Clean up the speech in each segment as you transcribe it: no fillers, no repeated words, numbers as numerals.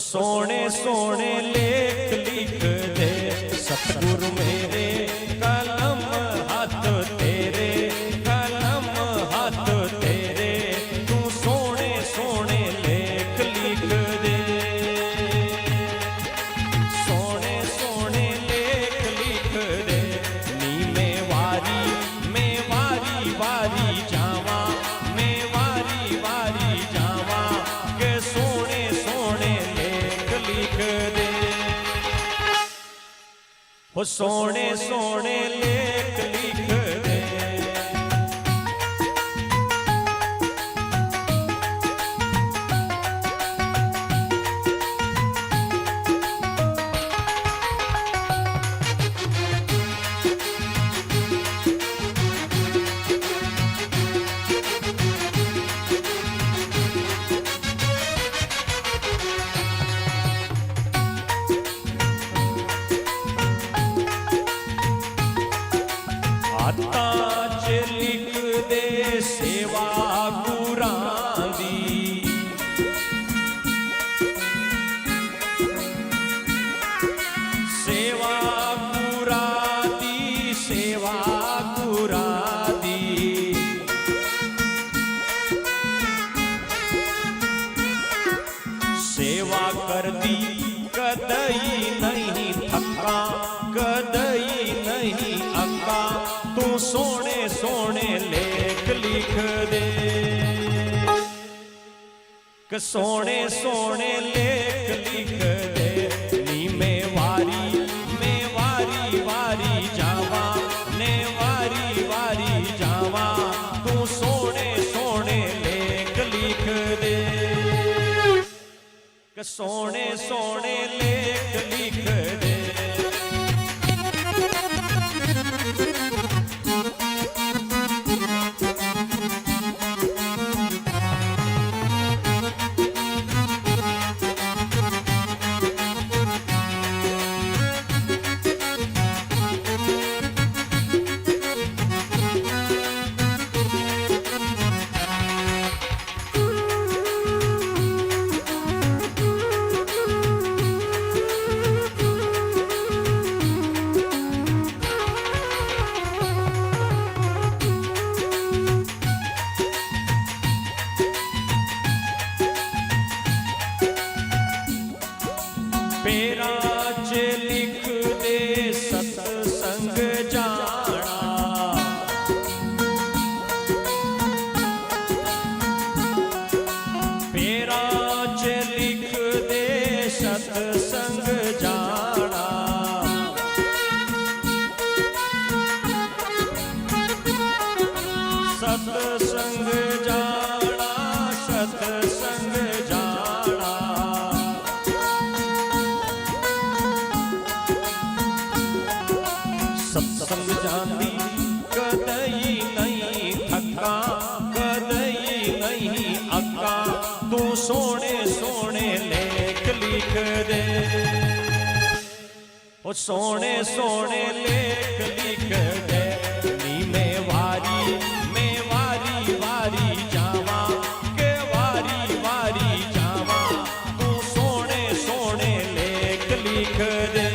सोने सोने लेख लिख दे सतगुरु मेरे, कलम हाथ तेरे, कलम हाथ तेरे, तू सोने सोने लेख लिख दे। सोने सोने लेख लिख दे, नी में वारी वारी जावा, मैं वारी जावा, के सोने सोने लेख लिख दे। वो सोने सोने लेख लिख दे। ताज लिख दे सेवा गुरां दी, सेवा गुरां दी, सेवा गुरां दी। सेवा कर दी कदई नहीं थका, कदई नहीं अका, तू सोने सोने लेख लिख दे। कि सोने सोने लेख लिख दे, नी में वारी वारी जावा, ने वारी जावा, तू सोने सोने लेख लिख दे। कि सोने सोने लेख लिख दे। पेराज लिख दे सत्संग जाना, पेराज लिख दे सत्संग जाना। सत्संग जाना, सत्संग जाना। सत्संग जानी कदई नहीं थका, कदई नहीं अका, तू सोने सोने लेख लिख दे। ओ सोने सोने लेख लिख दे, नी में वारी जावा, के वारी जावा, तू सोने सोने लेख लिख दे।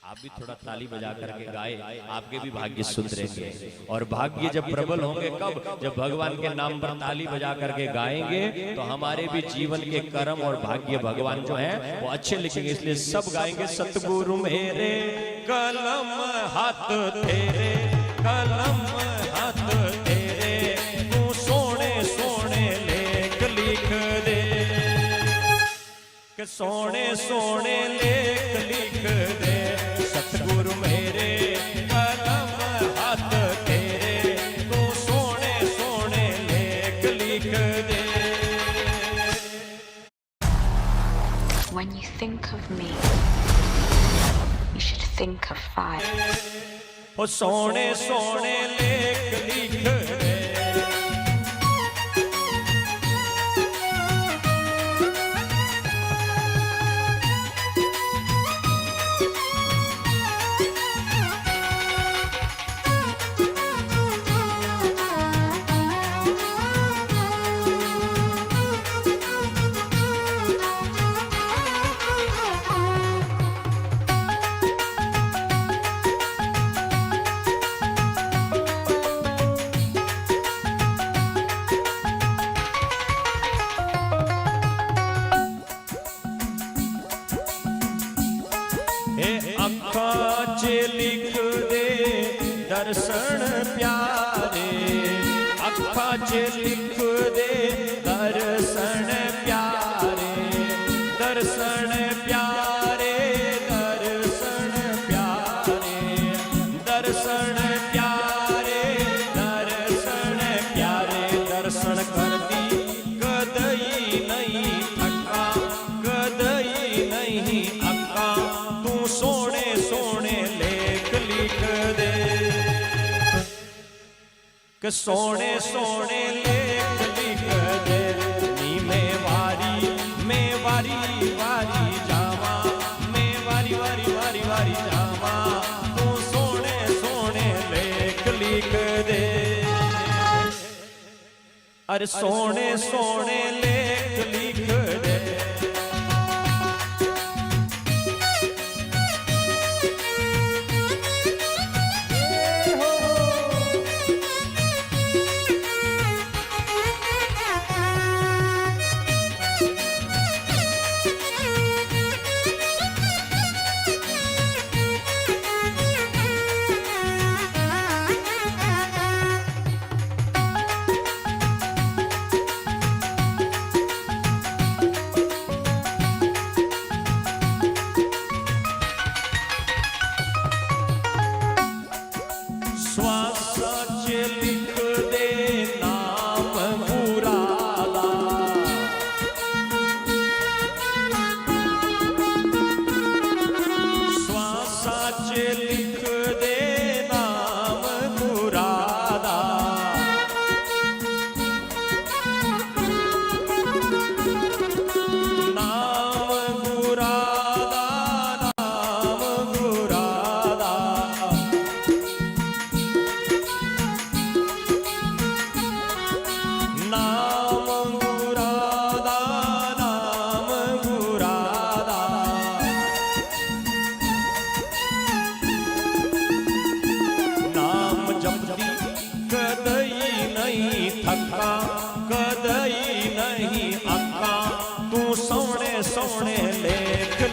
आप भी थोड़ा ताली बजा करके गाए, आपके भी भाग्य सुधरेंगे। और भाग्य जब प्रबल होंगे कब? जब भगवान के नाम पर ताली बजा करके गाएंगे, तो हमारे भी जीवन के कर्म और भाग्य भगवान जो है वो अच्छे लिखेंगे। इसलिए सब गाएंगे, सतगुरु मेरे, कलम हाथ तेरे, कलम हाथ तेरे, तू सोने सोने लेख लिख दे। कि सोने सोने लेख लिख दे सतगुरु मेरे, कलम हाथ तेरे, तू सोने सोने लेख लिख दे। When you think of me, you should think of fire. ओ सोने सोने लेख लिख दे। दर्शन प्यारे अखा च लिख दे दर्शन प्यारे दर्शन प्यारे दर्शन प्यारे दर्शन प्यारे दर्शन प्यारे दर्शन करती कदई नहीं थका कदई नहीं अक्का तू सोने सोने लेख लिख दे कि सोने सोने लेख लिख दे नी मैं वारी वारी जावा मैं वारी वारी वारी वारी जावा तू सोने सोने लेख लिख दे अरे सोने सोने लेख लिख दे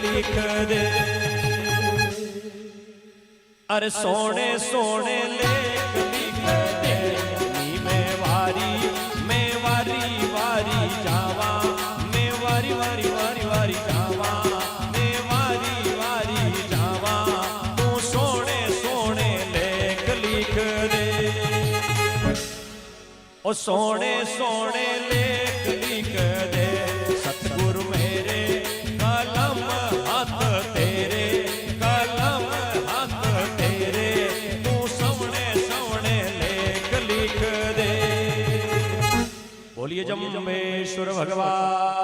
लिख दे अरे सोने सोने लेख लिख दे नी मैं वारी वारी जावा मैं वारी वारी वारी वारी जावा मैं वारी वारी जावा तू सोने सोने लेख लिख दे ओ सोने सोने लेख लिख दे सतगुरु मेरे कलम हाथ तेरे कलम हाथ तेरे तू सवने सवने लेख लिख दे। बोलिए जम्बेश्वर भगवान।